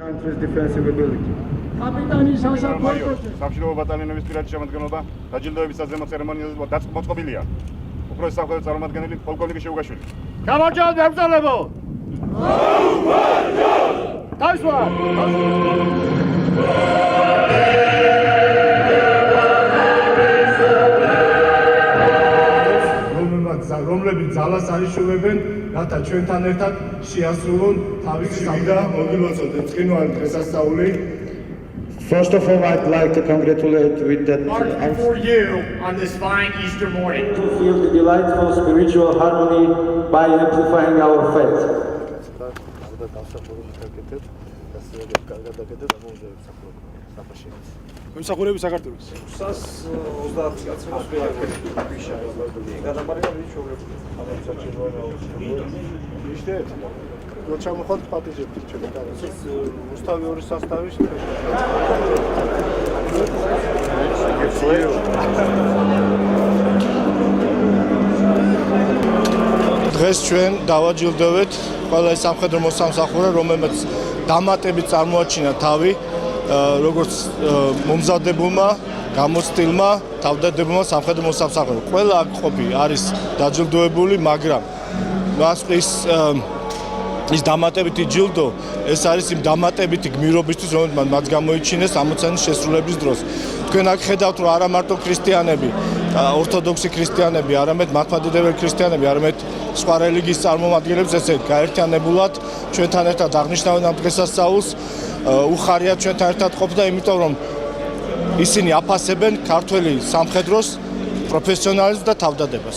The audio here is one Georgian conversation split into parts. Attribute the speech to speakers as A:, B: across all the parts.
A: country's defensive ability.
B: სამშვიდობო ბატალიონების პირადი შემადგენლობა დაჯილდოების საზემო ცერემონიაზე დაწყმოწყობილია. უპირველეს სამხედრო წარმომადგენელი პოლკოვნიკი შეუგაშვილი.
C: გამარჯვებთ მებრძოლებო! თავისვარ!
D: რომლებიც ძალას არიშოვებენ, რათა ჩვენთან ერთად შეასრულონ თავისი სამდა მოგილოცოთ წინვარ დღესასწაული.
A: First of all, I'd like to congratulate with that
E: for you on this fine Easter morning.
A: to feel the delightful spiritual harmony by amplifying our faith.
C: მომსახურები საქართველოს.
F: 30 კაცი ფიშა გადამარება ვიჩოვრები
D: ნიშნეთ რო ჩამოხოთ პატიჟები ჩვენ ეს უსტავი ორი სასტავი დღეს ჩვენ დავაჯილდოვეთ ყველა ეს სამხედრო მოსამსახურე, რომელმაც დამატებით წარმოაჩინა თავი როგორც მომზადებულმა, გამოცდილმა, თავდადებულმა სამხედრო მოსამსახურემ. ყველა აქ ყოფი არის დაჯილდოებული, მაგრამ მასყის ის დამატებითი ჯილდო, ეს არის იმ დამატებითი გმირობისთვის, რომელიც მათ გამოიჩინეს 60 წლის შესრულების დროს. თქვენ აქ ხედავთ, რომ არა მარტო ქრისტიანები, ორთოდოქსი ქრისტიანები, არამედ მართლმადიდებელი ქრისტიანები, არამედ სხვა რელიგიის წარმომადგენლებს ესე გაერთიანებულად ჩვენთან ერთად აღნიშნავენ ამ დღესასწაულს. უხარია ჩვენთან ერთად ყოფნა, იმიტომ რომ ისინი აფასებენ ქართველი სამხედროს პროფესიონალიზმს და თავდადებას.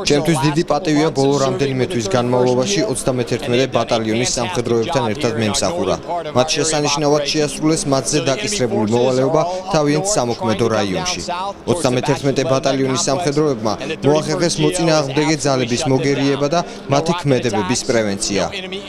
G: ჩემთვის დიდი პატივია ბოლო რამდენიმე თვის განმავლობაში 31 ბატალიონის სამხედროებთან ერთად მემსახურა. მათ შესანიშნავად შეასრულეს მათზე დაკისრებული მოვალეობა თავიანთ სამოქმედო რაიონში. 31 ბატალიონის სამხედროებმა მოახერხეს მოწინააღმდეგე ძალების მოგერიება და მათი ქმედებების პრევენცია.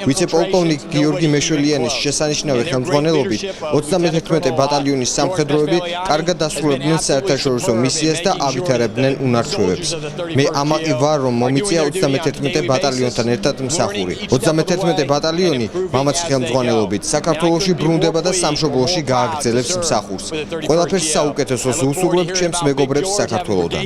G: ვიცე-პოლკოვნიკ გიორგი მეშველიანის შესანიშნავი ხელმძღვანელობით 31 ბატალიონის სამხედროები კარგად დასრულებდნენ საერთაშორისო მისიას და ავითარებდნენ უნარ-ჩვევებს. მე ამაყი ვარ, რომ მომიწია 31 ბატალიონთან ერთად მსახური. 31 ბატალიონი მამაც ხელმძღვანელობით საქართველოში ბრუნდება და სამშობლოში გააგრძელებს მსახურს. ყველაფერს საუკეთესოს უსურვებ ჩემს მეგობრებს საქართველოდან.